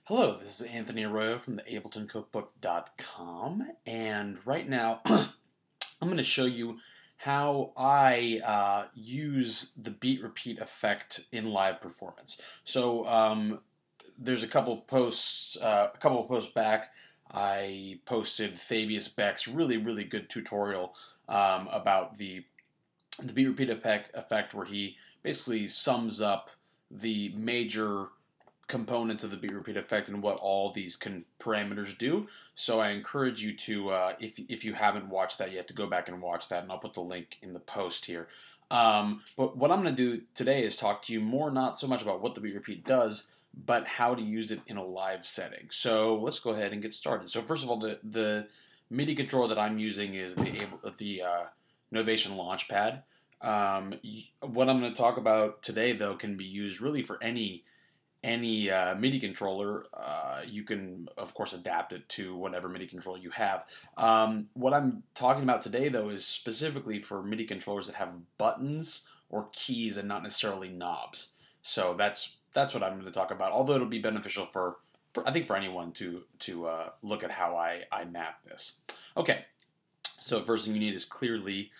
Hello, this is Anthony Arroyo from the AbletonCookbook.com, and right now I'm going to show you how I use the beat repeat effect in live performance. So there's a couple of posts back. I posted Fabius Beck's really good tutorial about the beat repeat effect, where he basically sums up the major components of the beat repeat effect and what all these parameters do. So I encourage you to, if you haven't watched that yet, to go back and watch that, and I'll put the link in the post here. But what I'm going to do today is talk to you more, not so much about what the beat repeat does, but how to use it in a live setting. So let's go ahead and get started. So first of all, the MIDI controller that I'm using is the Novation Launchpad. What I'm going to talk about today, though, can be used really for any MIDI controller. You can, of course, adapt it to whatever MIDI controller you have. What I'm talking about today, though, is specifically for MIDI controllers that have buttons or keys and not necessarily knobs. So that's what I'm going to talk about, although it'll be beneficial for I think for anyone to look at how I map this. Okay, so the first thing you need is clearly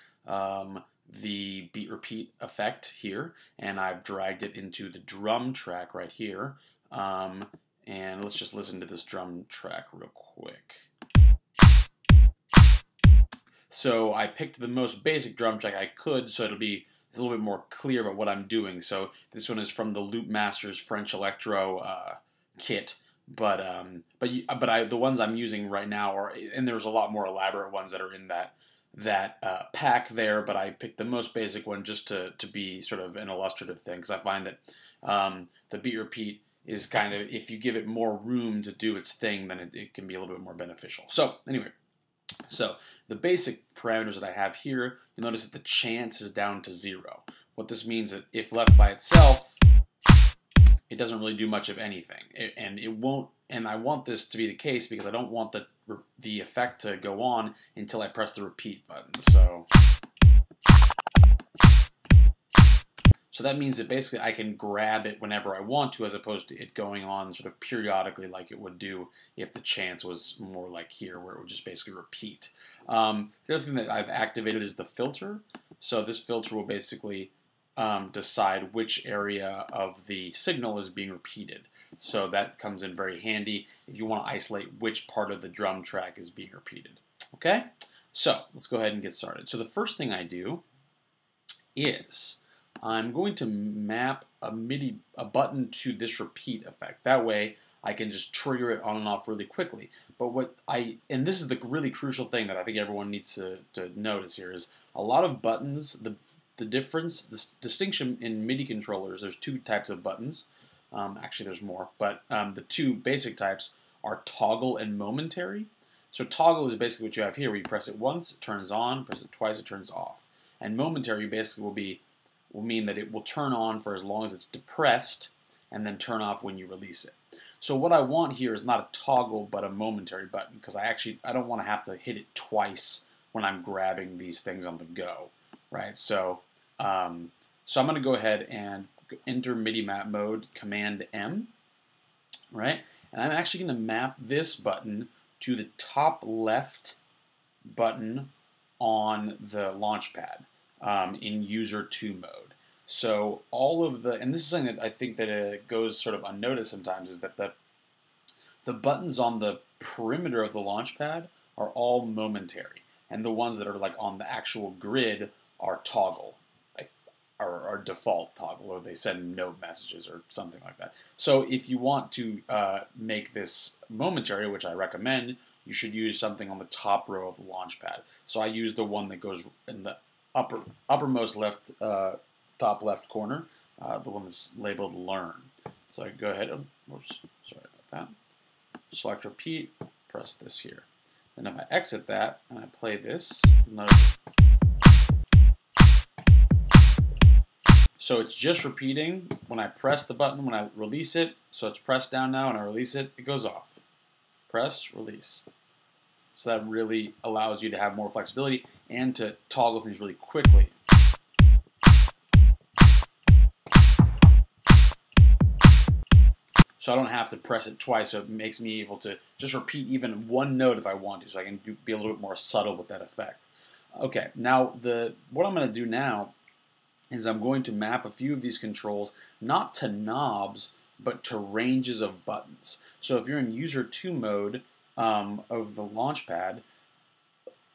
the beat repeat effect here, and I've dragged it into the drum track right here. And let's just listen to this drum track real quick. So I picked the most basic drum track I could, so it's a little bit more clear about what I'm doing. So this one is from the Loop Masters French Electro kit, but the ones I'm using right now are, and there's a lot more elaborate ones that are in that pack there, but I picked the most basic one just to be sort of an illustrative thing, because I find that the beat repeat is kind of, if you give it more room to do its thing, then it can be a little bit more beneficial. So anyway, so the basic parameters that I have here, you'll notice that the chance is down to 0. What this means is that if left by itself, it doesn't really do much of anything, and it won't. And I want this to be the case because I don't want the effect to go on until I press the repeat button. So that means that basically I can grab it whenever I want to, as opposed to it going on sort of periodically like it would do if the chance was more like here, where it would just basically repeat. The other thing that I've activated is the filter. So this filter will basically decide which area of the signal is being repeated. So that comes in very handy if you want to isolate which part of the drum track is being repeated. Okay? So let's go ahead and get started. So the first thing I do is I'm going to map a button to this repeat effect. That way I can just trigger it on and off really quickly. But and this is the really crucial thing that I think everyone needs to notice here, is a lot of buttons, the distinction in MIDI controllers, there's two types of buttons. Actually, there's more, but the two basic types are toggle and momentary. So toggle is basically what you have here, where you press it once, it turns on, press it twice, it turns off. And momentary basically will mean that it will turn on for as long as it's depressed, and then turn off when you release it. So what I want here is not a toggle, but a momentary button, because I don't want to have to hit it twice when I'm grabbing these things on the go. Right, so I'm going to go ahead and enter MIDI map mode, Command M, right? And I'm actually going to map this button to the top left button on the Launchpad in User 2 mode. So all of and this is something that I think that goes sort of unnoticed sometimes, is that the buttons on the perimeter of the Launchpad are all momentary, and the ones that are like on the actual grid are toggle, or default toggle, or they send note messages or something like that. So if you want to make this momentary, which I recommend, you should use something on the top row of the Launchpad. So I use the one that goes in the uppermost left, top left corner, the one that's labeled Learn. So I go ahead, oops, sorry about that, select repeat, press this here. Then if I exit that and I play this, notice. So it's just repeating when I press the button, when I release it. So it's pressed down now, and I release it, it goes off. Press, release. So that really allows you to have more flexibility and to toggle things really quickly. so I don't have to press it twice, so it makes me able to just repeat even one note if I want to, so I can be a little bit more subtle with that effect. Okay, now what I'm going to do now is I'm going to map a few of these controls not to knobs, but to ranges of buttons. So if you're in user 2 mode of the Launchpad,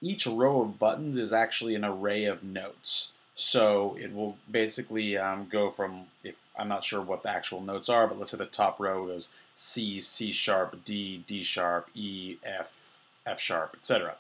each row of buttons is actually an array of notes. So it will basically go from, if I'm not sure what the actual notes are, but let's say the top row goes C, C sharp, D, D sharp, E, F, F sharp, etc.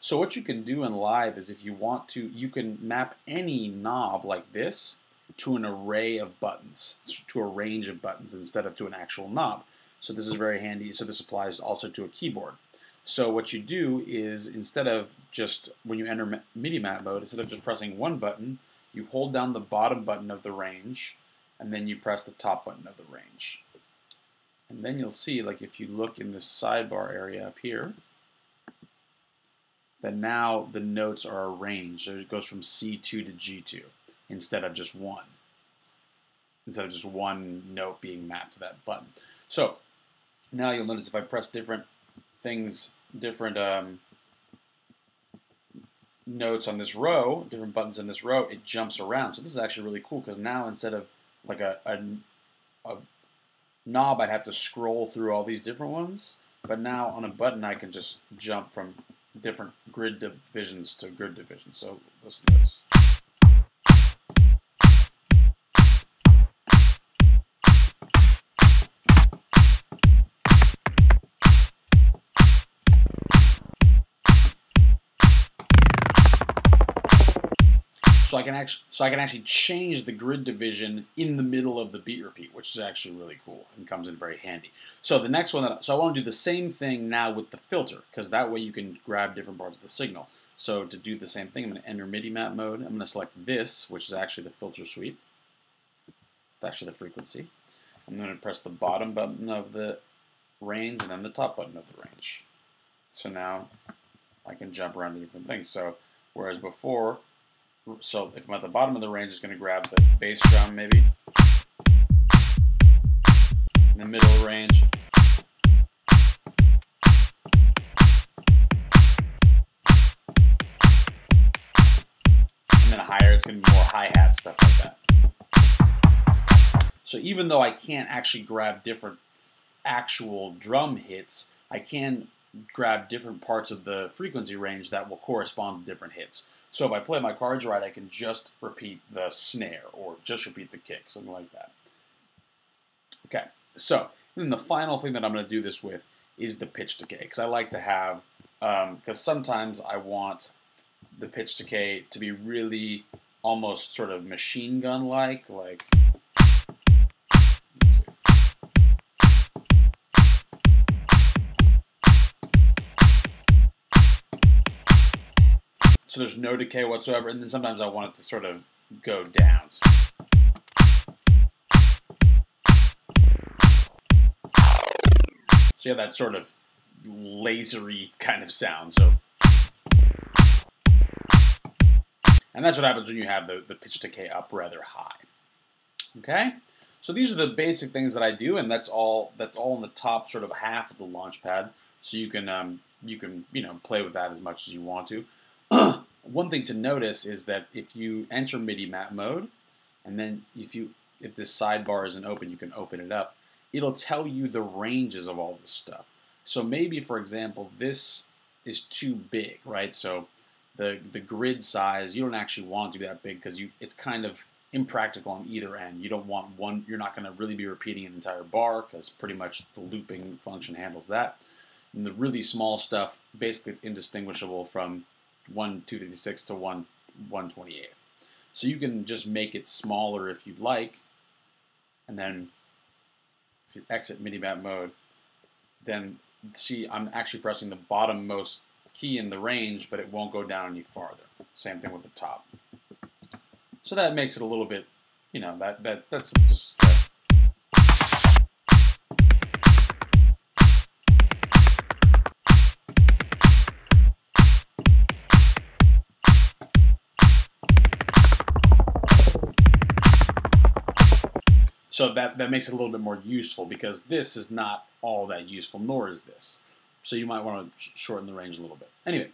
So what you can do in Live is if you want to, you can map any knob like this to an array of buttons, to a range of buttons instead of to an actual knob. So this is very handy. So this applies also to a keyboard. So what you do is, instead of just, when you enter MIDI map mode, instead of just pressing one button, you hold down the bottom button of the range, and then you press the top button of the range. And then you'll see, like if you look in this sidebar area up here, that now the notes are arranged. So it goes from C2 to G2 instead of just one. Instead of just one note being mapped to that button. So now you'll notice if I press different things, different notes on this row, different buttons in this row, it jumps around. So this is actually really cool because now instead of like a knob, I'd have to scroll through all these different ones. But now on a button, I can just jump from different grid divisions to grid divisions. So listen to this. So I can actually change the grid division in the middle of the beat repeat, which is actually really cool and comes in very handy. So the next one, so I want to do the same thing now with the filter, because that way you can grab different parts of the signal. So to do the same thing, I'm going to enter MIDI map mode. I'm going to select this, which is actually the filter suite. It's actually the frequency. I'm going to press the bottom button of the range and then the top button of the range. So now I can jump around to different things. So whereas before, so if I'm at the bottom of the range, it's going to grab the bass drum maybe. In the middle of the range. And then higher, it's going to be more hi-hat, stuff like that. So even though I can't actually grab different actual drum hits, I can grab different parts of the frequency range that will correspond to different hits. So if I play my cards right, I can just repeat the snare or just repeat the kick, something like that. Okay, so then the final thing that I'm going to do this with is the pitch decay, because I like to have, because sometimes I want the pitch decay to be really almost sort of machine gun-like, like let's see. So there's no decay whatsoever, and then sometimes I want it to sort of go down. So you have that sort of lasery kind of sound. So, and that's what happens when you have the pitch decay up rather high. Okay, so these are the basic things that I do, and that's all in the top sort of half of the Launchpad. So you can play with that as much as you want to. One thing to notice is that if you enter MIDI map mode, and then if this sidebar isn't open, you can open it up. It'll tell you the ranges of all this stuff. So maybe, for example, this is too big, right? So the grid size, you don't actually want it to be that big because it's kind of impractical on either end. You don't want one. You're not going to really be repeating an entire bar because pretty much the looping function handles that. And the really small stuff, basically, it's indistinguishable from 1/256 to 1/128. So you can just make it smaller if you'd like, and then if you exit MIDI map mode, then see I'm actually pressing the bottommost key in the range, but it won't go down any farther. Same thing with the top. So that makes it a little bit, that's just. So that makes it a little bit more useful, because this is not all that useful, nor is this. So you might want to shorten the range a little bit. Anyway,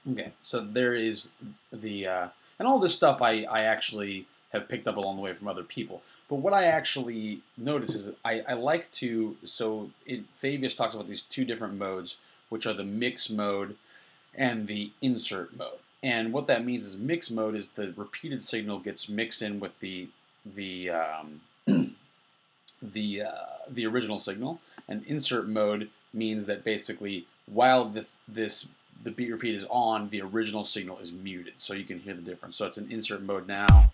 okay, so there is the, and all this stuff I actually have picked up along the way from other people. But what I actually notice is I like to, so Fabius talks about these two different modes, which are the mix mode and the insert mode. And what that means is mix mode is the repeated signal gets mixed in with the original signal, and insert mode means that basically while the beat repeat is on, the original signal is muted, so you can hear the difference. So it's an insert mode now.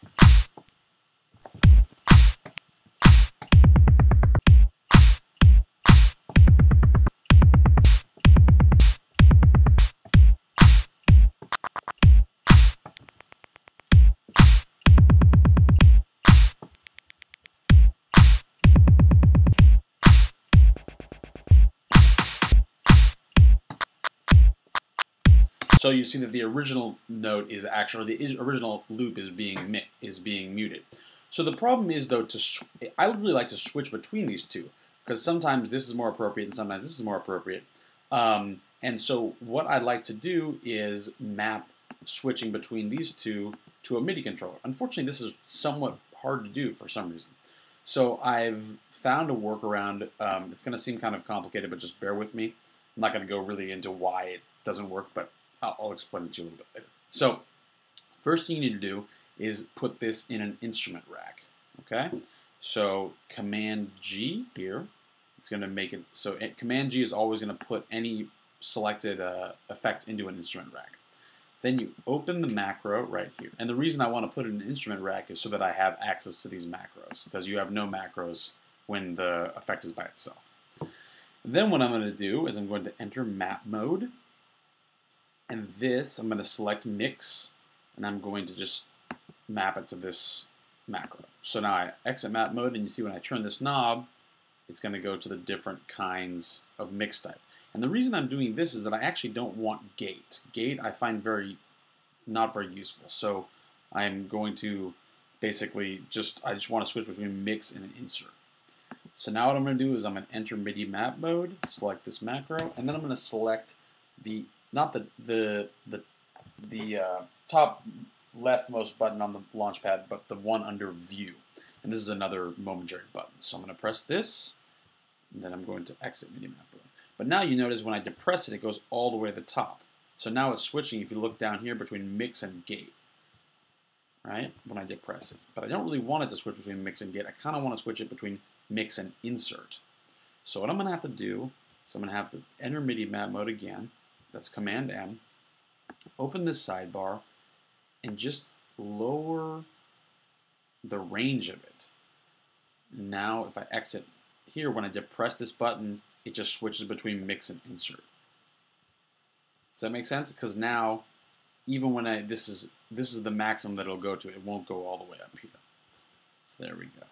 So you see that the original note is actually, the original loop is being muted. So the problem is, though, I would really like to switch between these two, because sometimes this is more appropriate and sometimes this is more appropriate. And so what I'd like to do is map switching between these two to a MIDI controller. Unfortunately, this is somewhat hard to do for some reason. So I've found a workaround. It's going to seem kind of complicated, but just bear with me. I'm not going to go really into why it doesn't work, but I'll explain it to you a little bit later. So first thing you need to do is put this in an instrument rack. Okay? So Command G here, it's going to make it, so Command G is always going to put any selected effects into an instrument rack. Then you open the macro right here. And the reason I want to put it in an instrument rack is so that I have access to these macros, because you have no macros when the effect is by itself. Then what I'm going to do is I'm going to enter map mode. And this, I'm going to select mix, and I'm going to just map it to this macro. So now I exit map mode, and you see when I turn this knob, it's going to go to the different kinds of mix type. And the reason I'm doing this is that I actually don't want gate. Gate I find not very useful. So I'm going to basically I just want to switch between mix and an insert. So now what I'm going to do is I'm going to enter MIDI map mode, select this macro, and then I'm going to select not the top leftmost button on the launchpad, but the one under view. And this is another momentary button. So I'm going to press this, and then I'm going to exit MIDI map mode. But now you notice when I depress it, it goes all the way to the top. So now it's switching, if you look down here, between mix and gate, right, when I depress it. But I don't really want it to switch between mix and gate. I kind of want to switch it between mix and insert. So what I'm going to have to do is I'm going to have to enter MIDI map mode again. That's Command M. Open this sidebar and just lower the range of it. Now if I exit here, when I depress this button, it just switches between mix and insert. Does that make sense? Because now, even when this is the maximum that it'll go to, it won't go all the way up here. So there we go.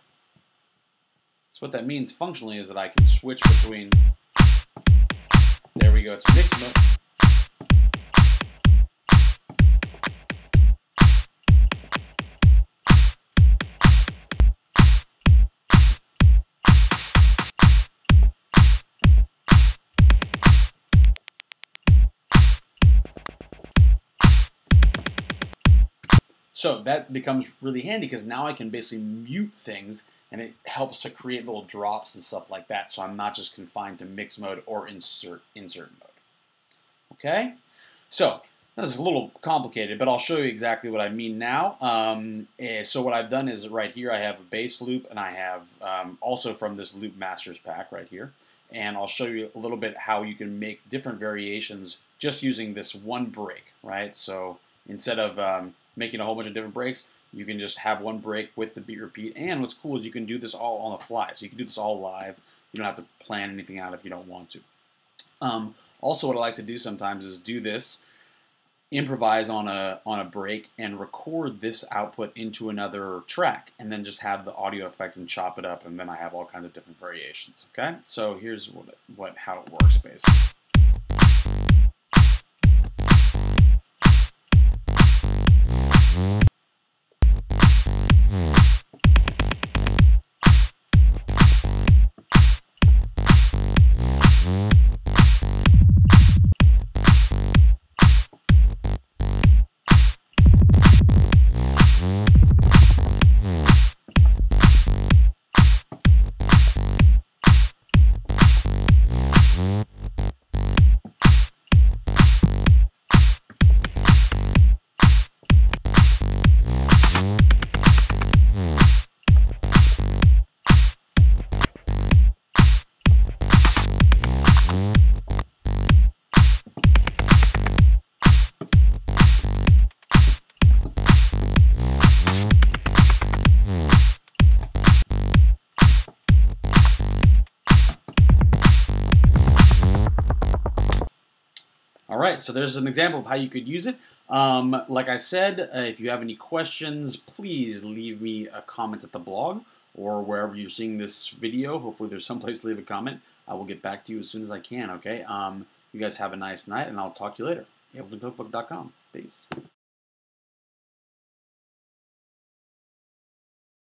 So what that means functionally is that I can switch between, there we go, it's mix mode. So that becomes really handy, because now I can basically mute things, and it helps to create little drops and stuff like that, so I'm not just confined to mix mode or insert mode. Okay? So this is a little complicated, but I'll show you exactly what I mean now. So what I've done is right here I have a bass loop, and I have also from this Loop Masters pack right here. And I'll show you a little bit how you can make different variations just using this one break, right? So instead of making a whole bunch of different breaks, you can just have one break with the beat repeat. And what's cool is you can do this all on the fly. So you can do this all live. You don't have to plan anything out if you don't want to. Also, what I like to do sometimes is do this, improvise on a break, and record this output into another track, and then just have the audio effect and chop it up, and then I have all kinds of different variations. Okay, so here's how it works basically. right, so there's an example of how you could use it. Like I said, if you have any questions, please leave me a comment at the blog or wherever you're seeing this video. Hopefully there's someplace to leave a comment. I will get back to you as soon as I can, okay? You guys have a nice night, and I'll talk to you later. AbletonCookbook.com. Peace.